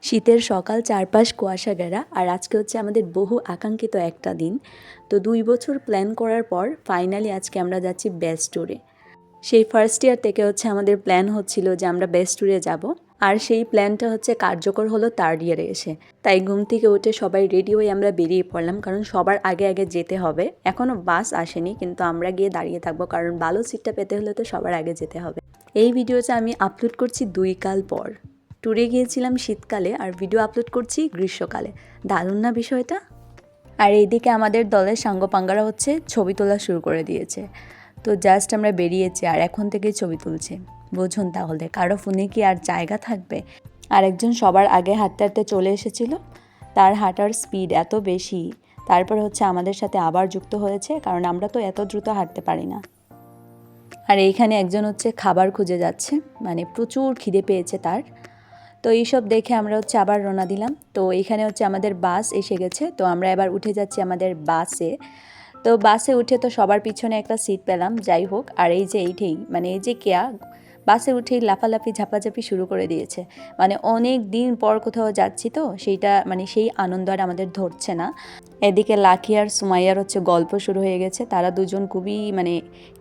শীতের সকাল চারপাশ কুয়াশা ঘেরা আর আজকে হচ্ছে আমাদের বহু আকাঙ্ক্ষিত একটা দিন। তো 2 বছর প্ল্যান করার পর ফাইনালি আজকে আমরা যাচ্ছি বেস্ট ট্যুরে। সেই ফার্স্ট ইয়ার থেকে হচ্ছে আমাদের প্ল্যান হচ্ছিল যে আমরা বেস্ট ট্যুরে যাব, আর সেই প্ল্যানটা হচ্ছে কার্যকর হলো থার্ড ইয়ারে এসে। তাই ঘুম থেকে উঠে সবাই রেডি হয়ে আমরা বেরিয়ে পড়লাম, কারণ সবার আগে আগে যেতে হবে। এখনও বাস আসেনি, কিন্তু আমরা গিয়ে দাঁড়িয়ে থাকবো, কারণ ভালো সিটটা পেতে হলে তো সবার আগে যেতে হবে। এই ভিডিওটা আমি আপলোড করছি 2 কাল পর। ট্যুরে গিয়েছিলাম শীতকালে আর ভিডিও আপলোড করছি গ্রীষ্মকালে। দারুণ না বিষয়টা? আর এইদিকে আমাদের দলের সাঙ্গপাঙ্গারা হচ্ছে ছবি তোলা শুরু করে দিয়েছে। তো জাস্ট আমরা বেরিয়েছি আর এখন থেকেই ছবি তুলছে। বুঝুন তাহলে কারো ফোনে কি আর জায়গা থাকবে? আর একজন সবার আগে হাঁটতে হাঁটতে চলে এসেছিল। তার হাঁটার স্পিড এত বেশি, তারপর হচ্ছে আমাদের সাথে আবার যুক্ত হয়েছে, কারণ আমরা তো এত দ্রুত হাঁটতে পারি না। আর এইখানে একজন হচ্ছে খাবার খুঁজে যাচ্ছে, মানে প্রচুর খিদে পেয়েছে তার। তো এইসব দেখে আমরা হচ্ছে আবার রওনা দিলাম। তো এখানে হচ্ছে আমাদের বাস এসে গেছে, তো আমরা এবার উঠে যাচ্ছি আমাদের বাসে। তো বাসে উঠে তো সবার পিছনে একটা সিট পেলাম, যাই হোক। আর এই যে এইটাই মানে এই যে কেয়া বাসে উঠেই লাফালাফি ঝাপাঝাপি শুরু করে দিয়েছে। মানে অনেক দিন পর কোথাও যাচ্ছি, তো সেইটা মানে সেই আনন্দ আর আমাদের ধরছে না। এদিকে লাকি আর সুমাইয়ার হচ্ছে গল্প শুরু হয়ে গেছে। তারা দুজন খুবই মানে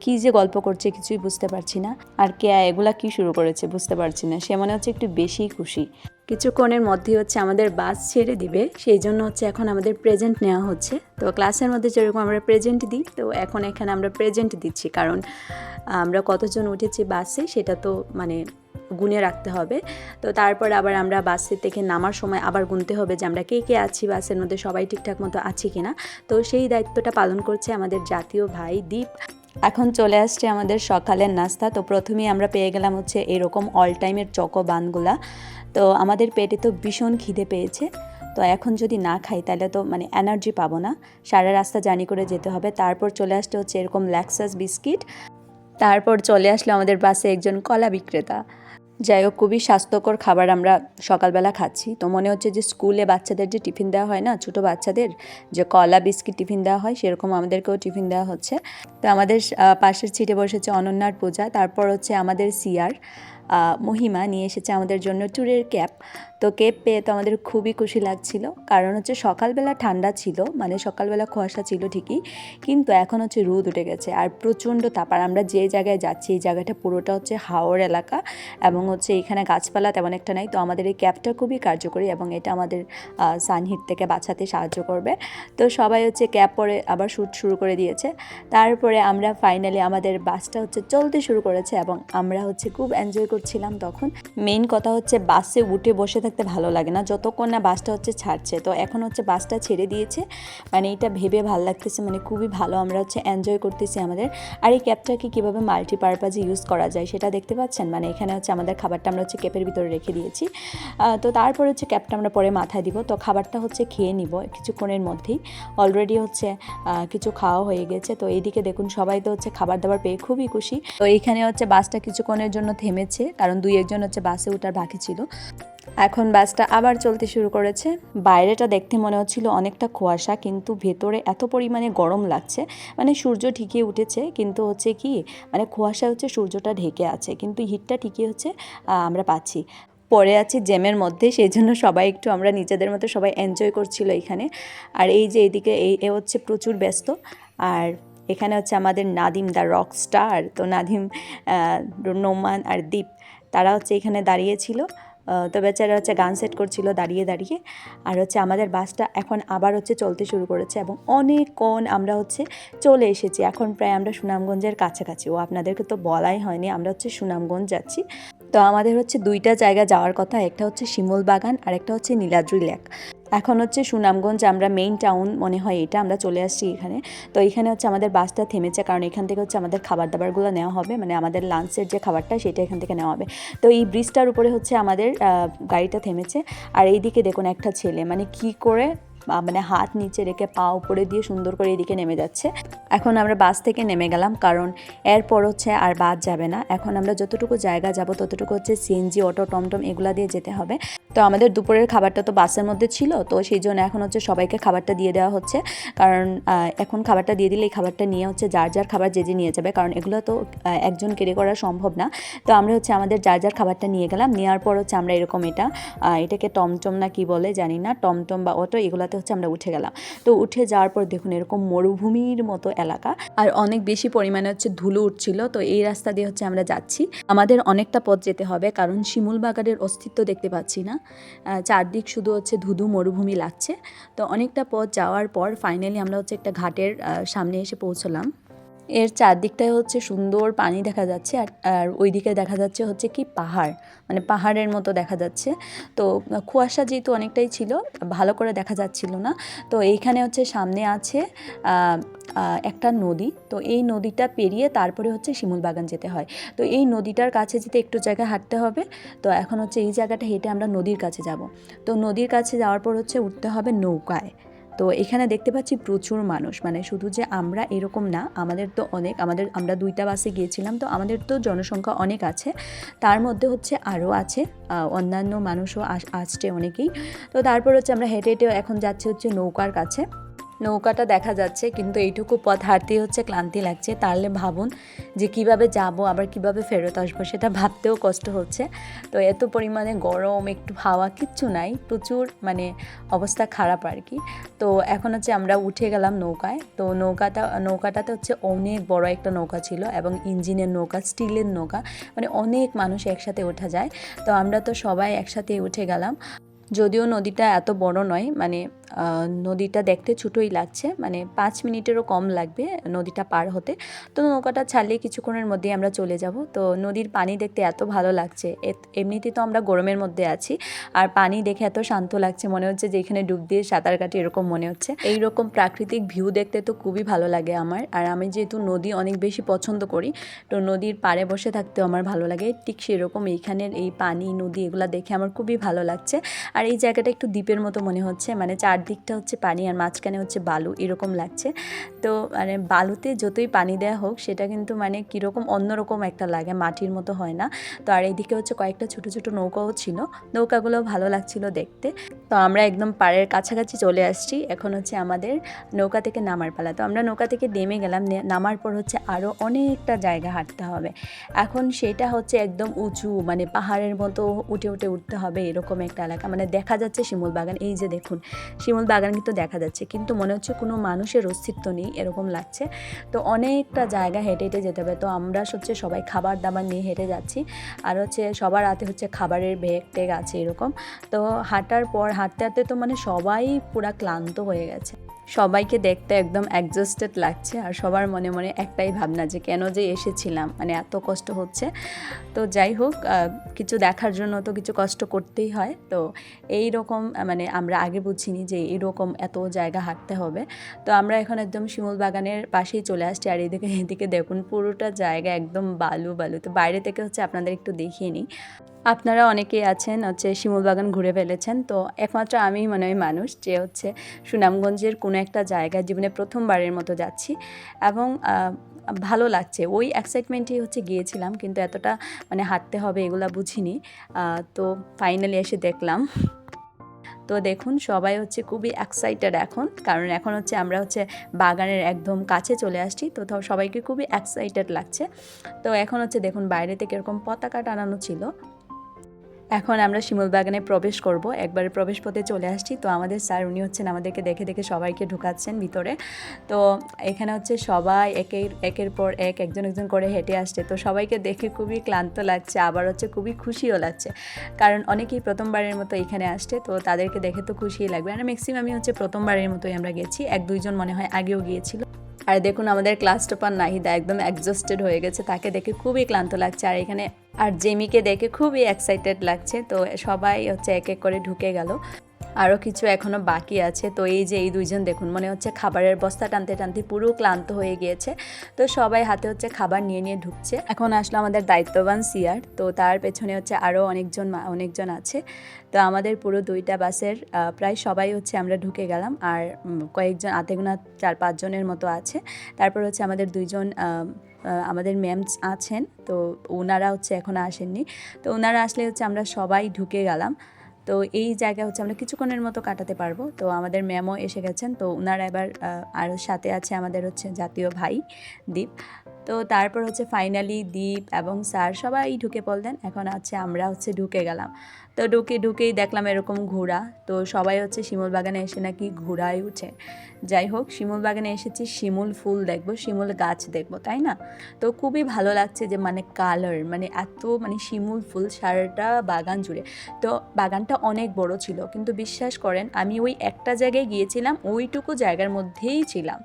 কী যে গল্প করছে কিছুই বুঝতে পারছি না। আর কেয়া এগুলা কি শুরু করেছে বুঝতে পারছি না, সে মনে হচ্ছে একটু বেশিই খুশি। কিছুক্ষণের মধ্যেই হচ্ছে আমাদের বাস ছেড়ে দিবে, সেই জন্য হচ্ছে এখন আমাদের প্রেজেন্ট নেওয়া হচ্ছে। তো ক্লাসের মধ্যে যেরকম আমরা প্রেজেন্ট দিই, তো এখন এখানে আমরা প্রেজেন্ট দিচ্ছি, কারণ আমরা কতজন উঠেছি বাসে সেটা তো মানে গুনে রাখতে হবে। তো তারপর আবার আমরা বাসের থেকে নামার সময় আবার গুনতে হবে যে আমরা কে কে আছি বাসের মধ্যে, সবাই ঠিকঠাক মতো আছি কিনা। তো সেই দায়িত্বটা পালন করছে আমাদের জাতীয় ভাই দীপ। এখন চলে আসছে আমাদের সকালের নাস্তা। তো প্রথমেই আমরা পেয়ে গেলাম হচ্ছে এরকম অল টাইমের চকো বানগুলা। তো আমাদের পেটে তো ভীষণ খিদে পেয়েছে। তো এখন যদি না খাই তাহলে তো মানে এনার্জি পাবো না, সারা রাস্তা জার্নি করে যেতে হবে। তারপর চলে আসতে হচ্ছে এরকম ল্যাক্সাস বিস্কিট। তারপর চলে আসলো আমাদের বাসে একজন কলা বিক্রেতা। যাই হোক, খুবই স্বাস্থ্যকর খাবার আমরা সকালবেলা খাচ্ছি। তো মনে হচ্ছে যে স্কুলে বাচ্চাদের যে টিফিন দেওয়া হয় না, ছোটো বাচ্চাদের যে কলা বিস্কিট টিফিন দেওয়া হয়, সেরকম আমাদেরকেও টিফিন দেওয়া হচ্ছে। তো আমাদের পাশের সিটে বসেছে অনন্যার পূজা। তারপর হচ্ছে আমাদের সিয়ার মহিমা নিয়ে এসেছে আমাদের জন্য ট্যুরের ক্যাপ। তো ক্যাপ পেয়ে তো আমাদের খুবই খুশি লাগছিল, কারণ হচ্ছে সকালবেলা ঠান্ডা ছিল, মানে সকালবেলা কুয়াশা ছিল ঠিকই, কিন্তু এখন হচ্ছে রোদ উঠে গেছে আর প্রচণ্ড তাপ। আর আমরা যে জায়গায় যাচ্ছি এই জায়গাটা পুরোটা হচ্ছে হাওর এলাকা, এবং হচ্ছে এখানে গাছপালা তেমন একটা নাই। তো আমাদের এই ক্যাপটা খুবই কার্যকরী এবং এটা আমাদের সানহিট থেকে বাঁচাতে সাহায্য করবে। তো সবাই হচ্ছে ক্যাপ পরে আবার শ্যুট শুরু করে দিয়েছে। তারপরে আমরা ফাইনালি আমাদের বাসটা হচ্ছে চলতে শুরু করেছে এবং আমরা হচ্ছে খুব এনজয় করছিলাম তখন। মেইন কথা হচ্ছে বাসে উঠে বসে থাকতে ভালো লাগে না যতক্ষণ না বাসটা হচ্ছে ছাড়ছে। তো এখন হচ্ছে বাসটা ছেড়ে দিয়েছে, মানে এটা ভেবে ভালো লাগতেছে, মানে খুবই ভালো আমরা হচ্ছে এনজয় করতেছি আমাদের। আর এই ক্যাপটাকে কীভাবে মাল্টিপারপাজে ইউজ করা যায় সেটা দেখতে পাচ্ছেন। মানে এখানে হচ্ছে আমাদের খাবারটা আমরা হচ্ছে ক্যাপের ভিতরে রেখে দিয়েছি। তো তারপর হচ্ছে ক্যাপটা আমরা পরে মাথায় দিব। তো খাবারটা হচ্ছে খেয়ে নিব কিছুক্ষণের মধ্যেই। অলরেডি হচ্ছে কিছু খাওয়া হয়ে গেছে। তো এইদিকে দেখুন সবাই তো হচ্ছে খাবার দাবার পেয়ে খুবই খুশি। তো এইখানে হচ্ছে বাসটা কিছুক্ষণের জন্য থেমেছে, কারণ 2-1 হচ্ছে বাসে ওঠার বাকি ছিল। এখন বাসটা আবার চলতে শুরু করেছে। বাইরেটা দেখতে মনে হচ্ছিল অনেকটা কুয়াশা, কিন্তু ভেতরে এত পরিমাণে গরম লাগছে। মানে সূর্য ঠিকই উঠেছে, কিন্তু হচ্ছে কি মানে কুয়াশা হচ্ছে সূর্যটা ঢেকে আছে, কিন্তু হিটটা ঠিকই হচ্ছে আমরা পাচ্ছি। পড়ে আছি জ্যামের মধ্যে, সেই জন্য সবাই একটু আমরা নিজেদের মতো সবাই এনজয় করছিল এখানে। আর এই যে এইদিকে এ হচ্ছে প্রচুর ব্যস্ত। আর এখানে হচ্ছে আমাদের নাদিম দ্য রক স্টার। তো নাদিম, নোমান আর দীপ তারা হচ্ছে এখানে দাঁড়িয়েছিল। তো বেচারা হচ্ছে গান সেট করছিল দাঁড়িয়ে দাঁড়িয়ে। আর হচ্ছে আমাদের বাসটা এখন আবার হচ্ছে চলতে শুরু করেছে এবং অনেকক্ষণ আমরা হচ্ছে চলে এসেছি। এখন প্রায় আমরা সুনামগঞ্জের কাছাকাছি। আপনাদেরকে তো বলাই হয়নি, আমরা হচ্ছে সুনামগঞ্জ যাচ্ছি। তো আমাদের হচ্ছে 2টা জায়গা যাওয়ার কথা, একটা হচ্ছে শিমুল বাগান আর একটা হচ্ছে নীলাদ্রি লেক। এখন হচ্ছে সুনামগঞ্জ, আমরা মেইন টাউন মনে হয় এটা, আমরা চলে আসছি এখানে। তো এখানে হচ্ছে আমাদের বাসটা থেমেছে, কারণ এখান থেকে হচ্ছে আমাদের খাবার দাবারগুলো নেওয়া হবে, মানে আমাদের লাঞ্চের যে খাবারটা সেটা এখান থেকে নেওয়া হবে। তো এই ব্রিজটার উপরে হচ্ছে আমাদের গাড়িটা থেমেছে। আর এইদিকে দেখুন একটা ছেলে মানে কি করে মানে হাত নিচে রেখে পা উপরে দিয়ে সুন্দর করে এদিকে নেমে যাচ্ছে। এখন আমরা বাস থেকে নেমে গেলাম, কারণ এরপর হচ্ছে আর বাস যাবে না। এখন আমরা যতটুকু জায়গা যাব ততটুকু হচ্ছে সিএনজি, অটো, টমটম এগুলা দিয়ে যেতে হবে। তো আমাদের দুপুরের খাবারটা তো বাসের মধ্যে ছিল, তো সেই জন্য এখন হচ্ছে সবাইকে খাবারটা দিয়ে দেওয়া হচ্ছে। কারণ এখন খাবারটা দিয়ে দিলে এই খাবারটা নিয়ে হচ্ছে যার যার খাবার যে নিয়ে যাবে, কারণ এগুলো তো একজন ক্যারি করা সম্ভব না। তো আমরা হচ্ছে আমাদের যার যার খাবারটা নিয়ে গেলাম। নেওয়ার পর হচ্ছে আমরা এরকম এটাকে টমটম না কি বলে জানি না, টমটম বা অটো, এগুলাতে হচ্ছে আমরা উঠে গেলাম। তো উঠে যাওয়ার পর দেখুন এরকম মরুভূমির মতো এলাকা, আর অনেক বেশি পরিমাণে হচ্ছে ধুলো উঠছিল। তো এই রাস্তা দিয়ে হচ্ছে আমরা যাচ্ছি। আমাদের অনেকটা পথ যেতে হবে, কারণ শিমুল বাগানের অস্তিত্ব দেখতে পাচ্ছি না, চারদিক শুধু হচ্ছে ধুধু মরুভূমি লাগছে। তো অনেকটা পথ যাওয়ার পর ফাইনালি আমরা হচ্ছে একটা ঘাটের সামনে এসে পৌঁছলাম। এর চারদিকটায় হচ্ছে সুন্দর পানি দেখা যাচ্ছে, আর ওইদিকে দেখা যাচ্ছে হচ্ছে কি পাহাড়, মানে পাহাড়ের মতো দেখা যাচ্ছে। তো কুয়াশা যেহেতু অনেকটাই ছিল, ভালো করে দেখা যাচ্ছিল না। তো এইখানে হচ্ছে সামনে আছে একটা নদী। তো এই নদীটা পেরিয়ে তারপরে হচ্ছে শিমুল বাগান যেতে হয়। তো এই নদীটার কাছে যেতে একটু জায়গা হাঁটতে হবে। তো এখন হচ্ছে এই জায়গাটা হেঁটে আমরা নদীর কাছে যাব। তো নদীর কাছে যাওয়ার পর হচ্ছে উঠতে হবে নৌকায়। তো এখানে দেখতে পাচ্ছি প্রচুর মানুষ, মানে শুধু যে আমরা এরকম না, আমাদের তো অনেক, আমরা 2টা বাসে গিয়েছিলাম, তো আমাদের তো জনসংখ্যা অনেক আছে। তার মধ্যে হচ্ছে আরও আছে অন্যান্য মানুষও আসছে অনেকেই। তো তারপর হচ্ছে আমরা হেঁটে হেঁটে এখন যাচ্ছি হচ্ছে নৌকার কাছে। নৌকাটা দেখা যাচ্ছে, কিন্তু এইটুকু পথ হাঁটতেই হচ্ছে ক্লান্তি লাগছে। তাহলে ভাবুন যে কিভাবে যাব, আবার কিভাবে ফেরত আসবো, সেটা ভাবতেও কষ্ট হচ্ছে। তো এত পরিমাণে গরম, একটু হাওয়া কিচ্ছু নাই, প্রচুর মানে অবস্থা খারাপ আর কি। তো এখন হচ্ছে আমরা উঠে গেলাম নৌকায়। তো নৌকাটাতে হচ্ছে অনেক বড় একটা নৌকা ছিল, এবং ইঞ্জিনের নৌকা, স্টিলের নৌকা, মানে অনেক মানুষ একসাথে ওঠা যায়। তো আমরা তো সবাই একসাথে উঠে গেলাম। যদিও নদীটা এত বড় নয়, মানে নদীটা দেখতে ছোটোই লাগছে, মানে 5 মিনিটেরও কম লাগবে নদীটা পার হতে। তো নৌকাটা ছাড়লে কিছুক্ষণের মধ্যেই আমরা চলে যাব। তো নদীর পানি দেখতে এত ভালো লাগছে, এমনিতেই তো আমরা গরমের মধ্যে আছি, আর পানি দেখে এত শান্ত লাগছে, মনে হচ্ছে যে এখানে ডুব দিয়ে সাঁতার কাটি এরকম মনে হচ্ছে। এইরকম প্রাকৃতিক ভিউ দেখতে তো খুবই ভালো লাগে আমার। আর আমি যেহেতু নদী অনেক বেশি পছন্দ করি, তো নদীর পাড়ে বসে থাকতেও আমার ভালো লাগে। ঠিক সেরকম এইখানের এই পানি, নদী, এগুলো দেখে আমার খুবই ভালো লাগছে। আর এই জায়গাটা একটু দ্বীপের মতো মনে হচ্ছে, মানে চারদিকটা হচ্ছে পানি আর মাঝখানে হচ্ছে বালু, এরকম লাগছে। তো মানে বালুতে যতই পানি দেওয়া হোক, সেটা কিন্তু মানে কীরকম অন্যরকম একটা লাগে, মাটির মতো হয় না। তো আর এইদিকে হচ্ছে কয়েকটা ছোটো ছোটো নৌকাও ছিল, নৌকাগুলোও ভালো লাগছিল দেখতে। তো আমরা একদম পাড়ের কাছাকাছি চলে আসছি। এখন হচ্ছে আমাদের নৌকা থেকে নামার পালা। তো আমরা নৌকা থেকে নেমে গেলাম, নামার পর হচ্ছে আরও অনেকটা জায়গা হাঁটতে হবে। এখন সেটা হচ্ছে একদম উঁচু, মানে পাহাড়ের মতো উঠে উঠে উঠতে হবে, এরকম একটা এলাকা। মানে দেখা যাচ্ছে শিমুল বাগান, এই যে দেখুন শিমুল বাগান কিন্তু দেখা যাচ্ছে, কিন্তু মনে হচ্ছে কোনো মানুষের অস্তিত্ব নেই, এরকম লাগছে। তো অনেকটা জায়গা হেঁটে হেঁটে যেতে হবে। তো আমরা হচ্ছে সবাই খাবার দাবার নিয়ে হেঁটে যাচ্ছি, আর হচ্ছে সবার হাতে হচ্ছে খাবারের ব্যাগ ট্যাগ আছে এরকম। তো হাঁটার পর হাঁটতে হাঁটতে তো মানে সবাই পুরা ক্লান্ত হয়ে গেছে, সবাইকে দেখতে একদম এক্সস্টেড লাগছে। আর সবার মনে মনে একটাই ভাবনা যে কেন যে এসেছিলাম, মানে এত কষ্ট হচ্ছে। তো যাই হোক, কিছু দেখার জন্য তো কিছু কষ্ট করতেই হয়। তো এই রকম মানে আমরা আগে বুঝিনি যে এইরকম এত জায়গা হাঁটতে হবে। তো আমরা এখন একদম শিমুল বাগানের পাশেই চলে আসছি, আর এদিকে দেখুন পুরোটা জায়গা একদম বালু বালু। তো বাইরে থেকে হচ্ছে আপনাদের একটু দেখিয়ে নিই। আপনারা অনেকেই আছেন হচ্ছে শিমুল বাগান ঘুরে ফেলেছেন, তো একমাত্র আমি মনে হয় মানুষ যে হচ্ছে সুনামগঞ্জের কোনো একটা জায়গায় জীবনে প্রথমবারের মতো যাচ্ছি, এবং ভালো লাগছে। ওই এক্সাইটমেন্টেই হচ্ছে গিয়েছিলাম, কিন্তু এতটা মানে হাঁটতে হবে এগুলা বুঝিনি। তো ফাইনালি এসে দেখলাম। তো দেখুন সবাই হচ্ছে খুবই এক্সাইটেড এখন, কারণ এখন হচ্ছে আমরা হচ্ছে বাগানের একদম কাছে চলে আসছি। তো সবাইকে খুবই এক্সাইটেড লাগছে। তো এখন হচ্ছে দেখুন বাইরে থেকে এরকম পতাকা টানানো ছিল। এখন আমরা শিমুল বাগানে প্রবেশ করব, একবারে প্রবেশ পথে চলে আসছি। তো আমাদের স্যার উনি হচ্ছেন আমাদেরকে দেখে দেখে সবাইকে ঢুকাচ্ছেন ভিতরে। তো এখানে হচ্ছে সবাই একের পর একজন একজন করে হেঁটে আসছে। তো সবাইকে দেখে খুবই ক্লান্ত লাগছে, আবার হচ্ছে খুবই খুশিও লাগছে, কারণ অনেকেই প্রথমবারের মতো এখানে আসছে। তো তাদেরকে দেখে তো খুশিই লাগবে। আর ম্যাক্সিমামই হচ্ছে প্রথমবারের মতোই আমরা গেছি, 1-2 জন মনে হয় আগেও গিয়েছিল। আর দেখুন আমাদের ক্লাস টপার নাহিদা একদম এক্সস্টেড হয়ে গেছে, তাকে দেখে খুবই ক্লান্ত লাগছে। আর জেমিকে দেখে খুবই এক্সাইটেড লাগছে। তো সবাই হচ্ছে এক এক করে ঢুকে গেল, আরও কিছু এখনও বাকি আছে। তো এই যে এই 2 জন দেখুন মনে হচ্ছে খাবারের বস্তা টানতে টানতে পুরো ক্লান্ত হয়ে গিয়েছে। তো সবাই হাতে হচ্ছে খাবার নিয়ে নিয়ে ঢুকছে। এখন আসলো আমাদের দায়িত্ববান সিয়ার, তো তার পেছনে হচ্ছে আরও অনেকজন আছে। তো আমাদের পুরো 2টা বাসের প্রায় সবাই হচ্ছে আমরা ঢুকে গেলাম, আর কয়েকজন হাতে গোনা 4-5 জনের মতো আছে। তারপর হচ্ছে আমাদের 2 জন আমাদের ম্যাম আছেন, তো ওনারা হচ্ছে এখনও আসেননি। তো ওনারা আসলে হচ্ছে আমরা সবাই ঢুকে গেলাম। তো এই জায়গা হচ্ছে আমরা কিছুক্ষণের মতো কাটাতে পারবো। তো আমাদের ম্যামও এসে গেছেন, তো ওনারা এবার আর সাথে আছে আমাদের হচ্ছে জাতীয় ভাই দীপ। তো তারপর হচ্ছে ফাইনালি দীপ এবং স্যার সবাই ঢুকে পড়লেন, এখন আছে আমরা হচ্ছে ঢুকে গেলাম। তো ঢুকেই দেখলাম এরকম ঘোড়া, তো সবাই হচ্ছে শিমুল বাগানে এসে নাকি ঘোড়ায় উঠে। যাই হোক, শিমুল বাগানে এসেছি শিমুল ফুল দেখবো, শিমুল গাছ দেখবো, তাই না? তো খুবই ভালো লাগছে যে মানে কালার, মানে এত মানে শিমুল ফুল সারাটা বাগান জুড়ে। তো বাগানটা অনেক বড় ছিল, কিন্তু বিশ্বাস করেন আমি ওই একটা জায়গায় গিয়েছিলাম, ওইটুকু জায়গার মধ্যেই ছিলাম,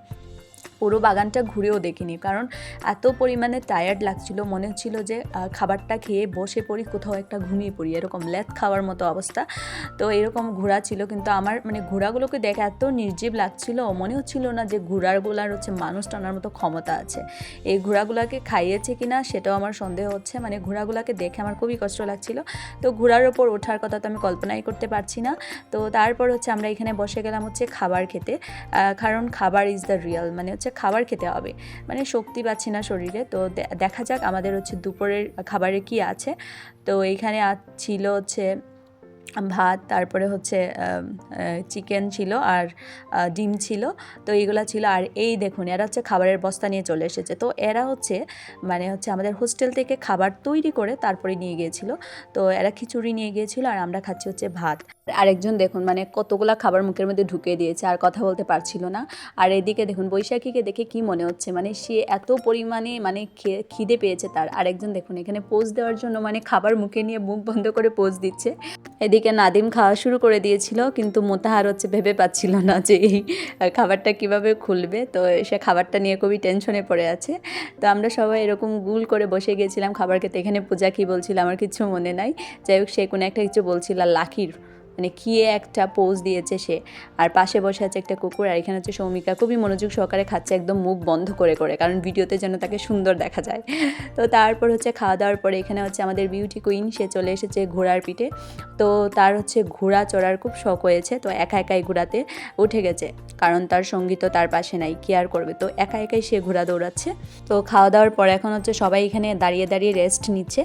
পুরো বাগানটা ঘুরেও দেখিনি, কারণ এত পরিমাণে টায়ার্ড লাগছিল, মনে হচ্ছিল যে খাবারটা খেয়ে বসে পড়ি, কোথাও একটা ঘুমিয়ে পড়ি, এরকম লেথ খাওয়ার মতো অবস্থা। তো এরকম ঘোড়া ছিল, কিন্তু আমার মানে ঘোড়াগুলোকে দেখে এত নির্জীব লাগছিল, মনে হচ্ছিল না যে ঘোড়াগুলার হচ্ছে মানুষ টানার মতো ক্ষমতা আছে। এই ঘোড়াগুলোকে খাইয়েছে কিনা সেটাও আমার সন্দেহ হচ্ছে, মানে ঘোড়াগুলোকে দেখে আমার খুবই কষ্ট লাগছিল। তো ঘোড়ার ওপর ওঠার কথা তো আমি কল্পনাই করতে পারছি না। তো তারপর হচ্ছে আমরা এখানে বসে গেলাম হচ্ছে খাবার খেতে, কারণ খাবার ইজ দ্য রিয়াল, মানে হচ্ছে খাবার খেতে হবে, মানে শক্তি পাচ্ছি না শরীরে। তো দেখা যাক আমাদের হচ্ছে দুপুরের খাবারে কি আছে। তো এইখানে ছিল হচ্ছে ভাত, তারপরে হচ্ছে চিকেন ছিল, আর ডিম ছিল। তো এইগুলা ছিল, আর এই দেখুন এরা হচ্ছে খাবারের বস্তা নিয়ে চলে এসেছে। তো এরা হচ্ছে মানে হচ্ছে আমাদের হোস্টেল থেকে খাবার তৈরি করে তারপরে নিয়ে গিয়েছিল। তো এরা খিচুড়ি নিয়ে গিয়েছিল, আর আমরা খাচ্ছি হচ্ছে ভাত। আরেকজন দেখুন মানে কতগুলা খাবার মুখের মধ্যে ঢুকিয়ে দিয়েছে, আর কথা বলতে পারছিল না। আর এদিকে দেখুন বৈশাখীকে দেখে কি মনে হচ্ছে, মানে সে এত পরিমাণে মানে খিদে পেয়েছে তার। আরেকজন দেখুন এখানে পোজ দেওয়ার জন্য মানে খাবার মুখে নিয়ে মুখ বন্ধ করে পোজ দিচ্ছে। এদিকে নাদিম খাওয়া শুরু করে দিয়েছিল, কিন্তু মোতাহার হচ্ছে ভেবে পাচ্ছিল না যে এই খাবারটা কিভাবে খুলবে। তো সে খাবারটা নিয়ে খুবই টেনশনে পড়ে আছে। তো আমরা সবাই এরকম গুল করে বসে গিয়েছিলাম খাবার খেতে। এখানে পূজা কী বলছিল আমার কিছু মনে নাই, যাই হোক সে কোনো একটা কিছু বলছিল, লাকির মানে কি একটা পোজ দিয়েছে সে। আর পাশে বসে আছে একটা কুকুর, আর এখানে হচ্ছে সৌমিকা খুবই মনোযোগ সহকারে খাচ্ছে, একদম মুখ বন্ধ করে করে, কারণ ভিডিওতে যেন তাকে সুন্দর দেখা যায়। তো তারপর হচ্ছে খাওয়া দাওয়ার পরে এখানে হচ্ছে আমাদের বিউটি কুইন সে চলে এসেছে ঘোড়ার পিঠে। তো তার হচ্ছে ঘোড়া চড়ার খুব শখ হয়েছে, তো একা একাই ঘোড়াতে উঠে গেছে, কারণ তার সঙ্গী তো তার পাশে নাই, কি আর করবে, তো একা একাই সে ঘোড়া দৌড়াচ্ছে। তো খাওয়া দাওয়ার পর এখন হচ্ছে সবাই এখানে দাঁড়িয়ে দাঁড়িয়ে রেস্ট নিচ্ছে।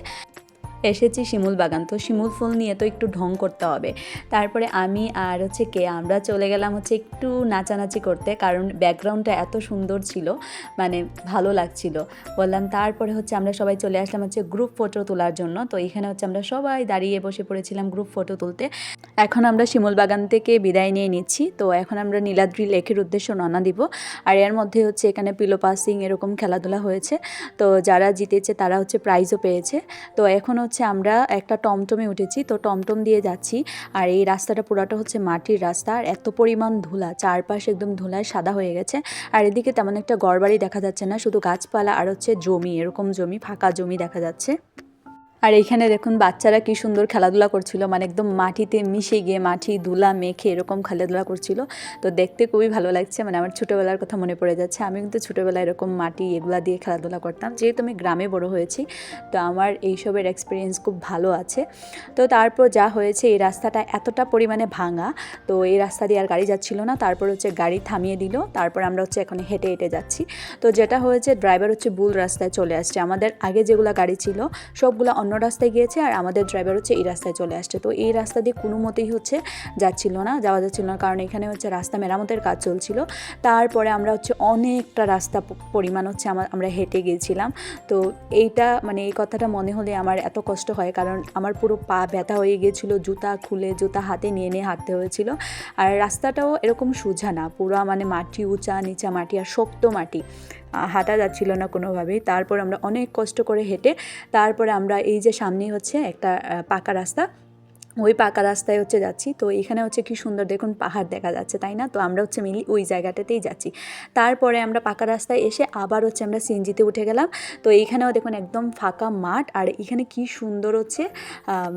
এসেছি শিমুল বাগান, তো শিমুল ফুল নিয়ে তো একটু ঢং করতে হবে। তারপরে আমি আর হচ্ছে আমরা চলে গেলাম হচ্ছে একটু নাচানাচি করতে, কারণ ব্যাকগ্রাউন্ডটা এত সুন্দর ছিল, মানে ভালো লাগছিল বললাম। তারপরে হচ্ছে আমরা সবাই চলে আসলাম হচ্ছে গ্রুপ ফটো তোলার জন্য। তো এখানে হচ্ছে আমরা সবাই দাঁড়িয়ে বসে পড়েছিলাম গ্রুপ ফটো তুলতে। এখন আমরা শিমুল বাগান থেকে বিদায় নিয়ে নিচ্ছি, তো এখন আমরা নীলাদ্রি লেকের উদ্দেশ্যে রওনা দিব। আর এর মধ্যে হচ্ছে এখানে পিলো পাসিং এরকম খেলাধুলা হয়েছে, তো যারা জিতেছে তারা হচ্ছে প্রাইজও পেয়েছে। তো এখন হচ্ছে আমরা একটা টমটমে উঠেছি, তো টমটম দিয়ে যাচ্ছি। আর এই রাস্তাটা পুরাটা হচ্ছে মাটির রাস্তা, আর এত পরিমাণ ধুলা, চারপাশে একদম ধুলায় সাদা হয়ে গেছে। আর এদিকে তেমন একটা ঘরবাড়ি দেখা যাচ্ছে না, শুধু গাছপালা আর হচ্ছে জমি, এরকম জমি, ফাঁকা জমি দেখা যাচ্ছে। আর এইখানে দেখুন বাচ্চারা কি সুন্দর খেলাধুলা করছিল, মানে একদম মাটিতে মিশে গিয়ে মাটি ধুলা মেখে এরকম খেলাধুলা করছিল। তো দেখতে খুবই ভালো লাগছে, মানে আমার ছোটোবেলার কথা মনে পড়ে যাচ্ছে। আমি কিন্তু ছোটোবেলায় এরকম মাটি এগুলা দিয়ে খেলাধুলা করতাম, যেহেতু আমি গ্রামে বড় হয়েছি, তো আমার এইসবের এক্সপিরিয়েন্স খুব ভালো আছে। তো তারপর যা হয়েছে, এই রাস্তাটা এতটা পরিমাণে ভাঙা, তো এই রাস্তা দিয়ে আর গাড়ি যাচ্ছিল না। তারপর হচ্ছে গাড়ি থামিয়ে দিল, তারপর আমরা হচ্ছে এখন হেঁটে হেঁটে যাচ্ছি। তো যেটা হয়েছে, ড্রাইভার হচ্ছে ভুল রাস্তায় চলে আসছে, আমাদের আগে যেগুলো গাড়ি ছিল সবগুলো অন্য রাস্তায় গিয়েছে, আর আমাদের ড্রাইভার হচ্ছে এই রাস্তায় চলে আসছে। তো এই রাস্তা দিয়ে কোনো মতেই হচ্ছে যাওয়া যাচ্ছিল না, কারণ এখানে হচ্ছে রাস্তা মেরামতের কাজ চলছিল। তারপরে আমরা হচ্ছে অনেকটা রাস্তা পরিমাণ হচ্ছে আমরা হেঁটে গিয়েছিলাম। তো এইটা মানে এই কথাটা মনে হলে আমার এত কষ্ট হয়, কারণ আমার পুরো পা ব্যথা হয়ে গিয়েছিল, জুতা খুলে জুতা হাতে নিয়ে নিয়ে হাঁটতে হয়েছিল। আর রাস্তাটাও এরকম সোজা না, পুরো মানে মাটি, উঁচা নিচা মাটি আর শক্ত মাটি, হাঁটা যাচ্ছিল না কোনোভাবেই। তারপর আমরা অনেক কষ্ট করে হেঁটে তারপরে আমরা এই যে সামনেই হচ্ছে একটা পাকা রাস্তা, ওই পাকা রাস্তায় হচ্ছে যাচ্ছি। তো এখানে হচ্ছে কি সুন্দর দেখুন পাহাড় দেখা যাচ্ছে, তাই না? তো আমরা হচ্ছে মিলি ওই জায়গাটাতেই যাচ্ছি। তারপরে আমরা পাকা রাস্তায় এসে আবার হচ্ছে আমরা সিএনজিতে উঠে গেলাম। তো এইখানেও দেখুন একদম ফাঁকা মাঠ, আর এখানে কি সুন্দর হচ্ছে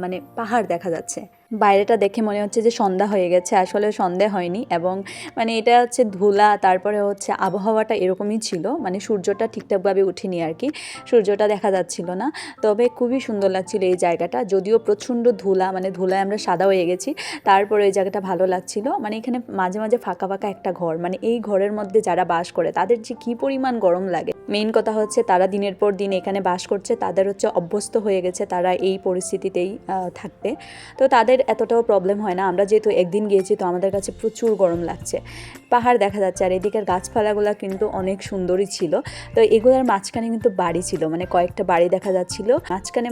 মানে পাহাড় দেখা যাচ্ছে। বাইরেটা দেখে মনে হচ্ছে যে সন্ধ্যা হয়ে গেছে, আসলে সন্ধ্যা হয়নি। এবং মানে এটা হচ্ছে ধুলা, তারপরে হচ্ছে আবহাওয়াটা এরকমই ছিল, মানে সূর্যটা ঠিকঠাকভাবে উঠেনি আর কি, সূর্যটা দেখা যাচ্ছিল না। তবে খুবই সুন্দর লাগছিল এই জায়গাটা, যদিও প্রচণ্ড ধুলা, মানে ধুলায় আমরা সাদা হয়ে গেছি। তারপরে এই জায়গাটা ভালো লাগছিল, মানে এখানে মাঝে মাঝে ফাঁকা ফাঁকা একটা ঘর, মানে এই ঘরের মধ্যে যারা বাস করে তাদের যে কী পরিমাণ গরম লাগে। মেইন কথা হচ্ছে তারা দিনের পর দিন এখানে বাস করছে, তাদের হচ্ছে অভ্যস্ত হয়ে গেছে তারা এই পরিস্থিতিতেই থাকতে। তো তাদের আমাদের এতটাও প্রবলেম হয় না, আমরা যেহেতু একদিন গিয়েছি তো আমাদের কাছে প্রচুর গরম লাগছে। পাহাড় দেখা যাচ্ছে আর এদিকের গাছপালাগুলো কিন্তু অনেক সুন্দরই ছিল। তো এগুলোর মাঝখানে কিন্তু বাড়ি ছিল, মানে কয়েকটা বাড়ি দেখা যাচ্ছিল,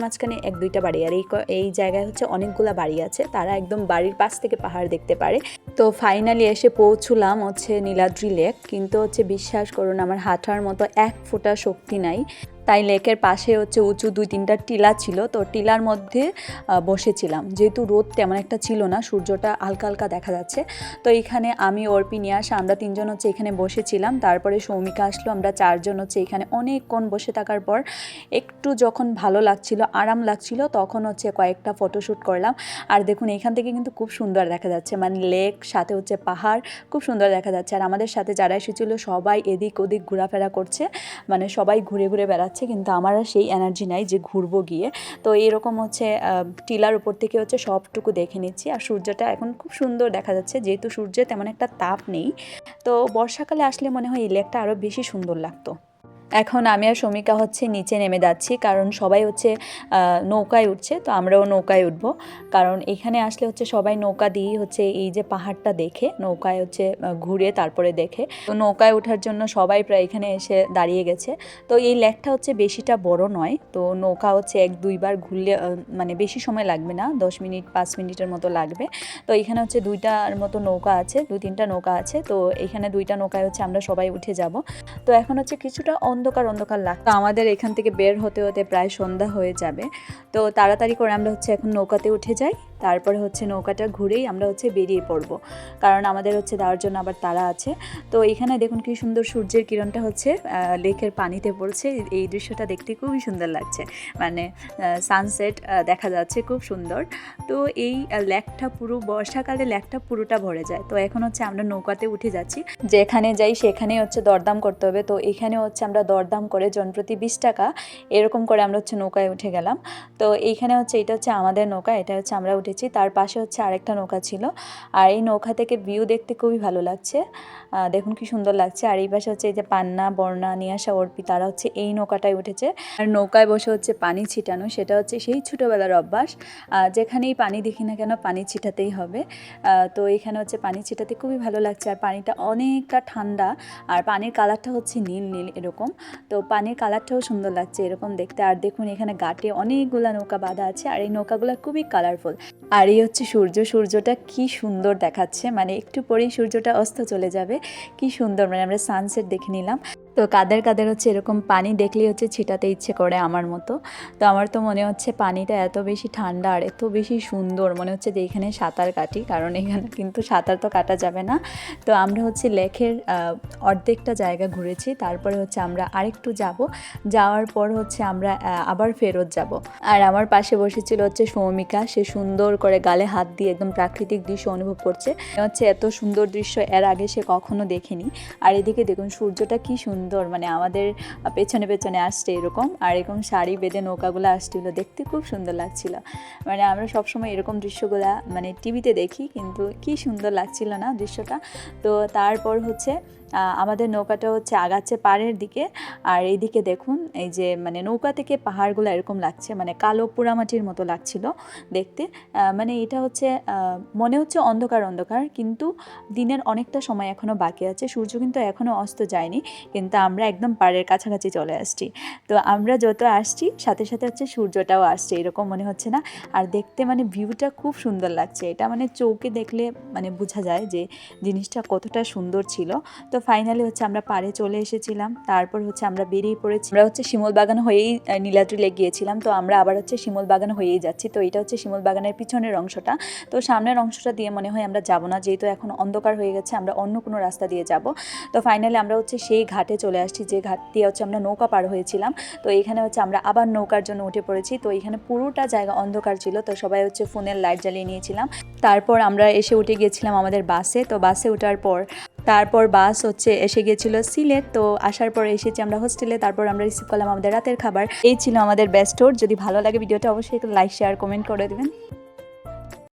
মাঝখানে এক দুইটা বাড়ি, আর এই জায়গায় হচ্ছে অনেকগুলা বাড়ি আছে, তারা একদম বাড়ির পাশ থেকে পাহাড় দেখতে পারে। তো ফাইনালি এসে পৌঁছলাম হচ্ছে নীলাদ্রি লেক, কিন্তু হচ্ছে বিশ্বাস করুন আমার হাঁটার মতো এক ফোঁটা শক্তি নাই। তাই লেকের পাশে হচ্ছে উঁচু 2-3টা টিলা ছিল, তো টিলার মধ্যে বসেছিলাম, যেহেতু রোদ তেমন একটা ছিল না, সূর্যটা হালকা হালকা দেখা যাচ্ছে। তো এখানে আমি অর্পি নিয়ে আসা আমরা 3জন হচ্ছে এখানে বসেছিলাম, তারপরে সৌমিকা আসলো, আমরা 4জন হচ্ছে এখানে অনেকক্ষণ বসে থাকার পর একটু যখন ভালো লাগছিল, আরাম লাগছিল, তখন হচ্ছে কয়েকটা ফটোশ্যুট করলাম। আর দেখুন এখান থেকে কিন্তু খুব সুন্দর দেখা যাচ্ছে, মানে লেক সাথে হচ্ছে পাহাড়, খুব সুন্দর দেখা যাচ্ছে। আর আমাদের সাথে যারা এসেছিলো সবাই এদিক ওদিক ঘোরাফেরা করছে, মানে সবাই ঘুরে ঘুরে বেড়াচ্ছে, কিন্তু আমার আর সেই এনার্জি নাই যে ঘুরবো গিয়ে। তো এরকম হচ্ছে টিলার উপর থেকে হচ্ছে সবটুকু দেখে নিচ্ছি। আর সূর্যটা এখন খুব সুন্দর দেখা যাচ্ছে, যেহেতু সূর্যে তেমন একটা তাপ নেই। তো বর্ষাকালে আসলে মনে হয় এই লেকটা আরও বেশি সুন্দর লাগতো। এখন আমি আর শমিকা হচ্ছে নিচে নেমে যাচ্ছি, কারণ সবাই হচ্ছে নৌকায় উঠছে, তো আমরাও নৌকায় উঠব। কারণ এখানে আসলে হচ্ছে সবাই নৌকা দিয়েই হচ্ছে এই যে পাহাড়টা দেখে, নৌকায় হচ্ছে ঘুরে তারপরে দেখে। তো নৌকায় ওঠার জন্য সবাই প্রায় এখানে এসে দাঁড়িয়ে গেছে। তো এই লেকটা হচ্ছে বেশিটা বড় নয়, তো নৌকা হচ্ছে 1-2বার ঘুরলে মানে বেশি সময় লাগবে না, 10 মিনিট 5 মিনিটের মতো লাগবে। তো এখানে হচ্ছে 2টার মতো নৌকা আছে, 2-3টা নৌকা আছে, তো এখানে 2টা নৌকায় হচ্ছে আমরা সবাই উঠে যাব। তো এখন হচ্ছে কিছুটা অন্ধকার লাগতো, আমাদের এখান থেকে বের হতে হতে প্রায় সন্ধ্যা হয়ে যাবে। তো তাড়াতাড়ি করে আমরা হচ্ছে এখন নৌকাতে উঠে যাই, তারপরে হচ্ছে নৌকাটা ঘুরেই আমরা হচ্ছে বেরিয়ে পড়ব, কারণ আমাদের হচ্ছে যাওয়ার জন্য আবার তাড়া আছে। তো এখানে দেখুন কি সুন্দর সূর্যের কিরণটা হচ্ছে লেকের পানিতে পড়ছে, এই দৃশ্যটা দেখতে খুবই সুন্দর লাগছে, মানে সানসেট দেখা যাচ্ছে খুব সুন্দর। তো এই লেকটা পুরো বর্ষাকালে লেকটা পুরোটা ভরে যায়। তো এখন হচ্ছে আমরা নৌকাতে উঠে যাচ্ছি, যেখানে যাই সেখানে হচ্ছে দরদাম করতে হবে। তো এখানে হচ্ছে আমরা দরদাম করে জনপ্রতি 20 টাকা এরকম করে আমরা হচ্ছে নৌকায় উঠে গেলাম। তো এইখানে হচ্ছে এটা হচ্ছে আমাদের নৌকা, এটা হচ্ছে আমরা উঠেছি, তার পাশে হচ্ছে আরেকটা নৌকা ছিল। আর এই নৌকা থেকে ভিউ দেখতে খুবই ভালো লাগছে, দেখুন কি সুন্দর লাগছে। আর এই পাশে হচ্ছে এই যে পান্না বর্ণা নিয়ে আসা অর্পি, তারা হচ্ছে এই নৌকাটায় উঠেছে। আর নৌকায় বসে হচ্ছে পানি ছিটানো, সেটা হচ্ছে সেই ছোটোবেলার অভ্যাস, যেখানেই পানি দেখি না কেন পানি ছিটাতেই হবে। তো এখানে হচ্ছে পানি ছিটাতে খুবই ভালো লাগছে, আর পানিটা অনেকটা ঠান্ডা, আর পানির কালারটা হচ্ছে নীল নীল এরকম। তো পানির কালারটাও সুন্দর লাগছে এরকম দেখতে। আর দেখুন এখানে ঘাটে অনেকগুলা নৌকা বাঁধা আছে, আর এই নৌকাগুলো খুবই কালারফুল। আর এই হচ্ছে সূর্যটা কি সুন্দর দেখাচ্ছে, মানে একটু পরেই সূর্যটা অস্ত চলে যাবে, কি সুন্দর, মানে আমরা সানসেট দেখে নিলাম। তো কাদের হচ্ছে এরকম পানি দেখলেই হচ্ছে ছিটাতে ইচ্ছে করে আমার মতো। তো আমার তো মনে হচ্ছে পানিটা এত বেশি ঠান্ডা আর এত বেশি সুন্দর, মনে হচ্ছে যে এখানে সাঁতার কাটি, কারণ এখানে কিন্তু সাঁতার তো কাটা যাবে না। তো আমরা হচ্ছে লেকের অর্ধেকটা জায়গা ঘুরেছি, তারপরে হচ্ছে আমরা আরেকটু যাওয়ার পর হচ্ছে আমরা আবার ফেরত যাব। আর আমার পাশে বসেছিল হচ্ছে সৌমিকা, সে সুন্দর করে গালে হাত দিয়ে একদম প্রাকৃতিক দৃশ্য অনুভব করছে, হচ্ছে এত সুন্দর দৃশ্য এর আগে সে কখনো দেখেনি। আর এদিকে দেখুন সূর্যটা কি সুন্দর, মানে আমাদের পেছনে আসছে এরকম, আর এরকম শাড়ি বেঁধে নৌকাগুলো আসছিল, দেখতে খুব সুন্দর লাগছিল। মানে আমরা সবসময় এরকম দৃশ্যগুলা মানে টিভিতে দেখি, কিন্তু কি সুন্দর লাগছিল না দৃশ্যটা। তো তারপর হচ্ছে আমাদের নৌকাটা হচ্ছে আগাচ্ছে পাড়ের দিকে, আর এইদিকে দেখুন এই যে মানে নৌকা থেকে পাহাড়গুলো এরকম লাগছে, মানে কালো পোড়ামাটির মতো লাগছিল দেখতে। মানে এটা হচ্ছে মনে হচ্ছে অন্ধকার, কিন্তু দিনের অনেকটা সময় এখনও বাকি আছে, সূর্য কিন্তু এখনও অস্ত যায়নি, কিন্তু আমরা একদম পাড়ের কাছাকাছি চলে আসছি। তো আমরা যত আসছি সাথে সাথে হচ্ছে সূর্যটাও আসছে, এরকম মনে হচ্ছে না? আর দেখতে মানে ভিউটা খুব সুন্দর লাগছে, এটা মানে চৌকে দেখলে মানে বোঝা যায় যে জিনিসটা কতটা সুন্দর ছিল। তো ফাইনালি হচ্ছে আমরা পাড়ে চলে এসেছিলাম, তারপর হচ্ছে আমরা বেরিয়ে পড়েছি। আমরা হচ্ছে শিমুল বাগান হয়েই নীলাদ্রি লেক গিয়েছিলাম, তো আমরা আবার হচ্ছে শিমুল বাগান হয়েই যাচ্ছি। তো এটা হচ্ছে শিমুল বাগানের পিছনের অংশটা, তো সামনের অংশটা দিয়ে মনে হয় আমরা যাব না, যেহেতু এখন অন্ধকার হয়ে গেছে, আমরা অন্য কোনো রাস্তা দিয়ে যাব। তো ফাইনালি আমরা হচ্ছে সেই ঘাটে চলে আসছি, যে ঘাট দিয়ে হচ্ছে আমরা নৌকা পার হয়েছিলাম। তো এখানে হচ্ছে আমরা আবার নৌকার জন্য উঠে পড়েছি। তো এখানে পুরোটা জায়গা অন্ধকার ছিল, তো সবাই হচ্ছে ফোনের লাইট জ্বালিয়ে নিয়েছিলাম। তারপর আমরা এসে উঠে গিয়েছিলাম আমাদের বাসে। তো বাসে ওঠার পর তারপর বাস হচ্ছে এসে গিয়েছিল সিলেট। তো আসার পর এসেছি আমরা হোস্টেলে, তারপর আমরা রিসিভ করলাম আমাদের রাতের খাবার। এই ছিল আমাদের বেস্ট ট্যুর। যদি ভালো লাগে ভিডিওটা অবশ্যই লাইক শেয়ার কমেন্ট করে দেবেন।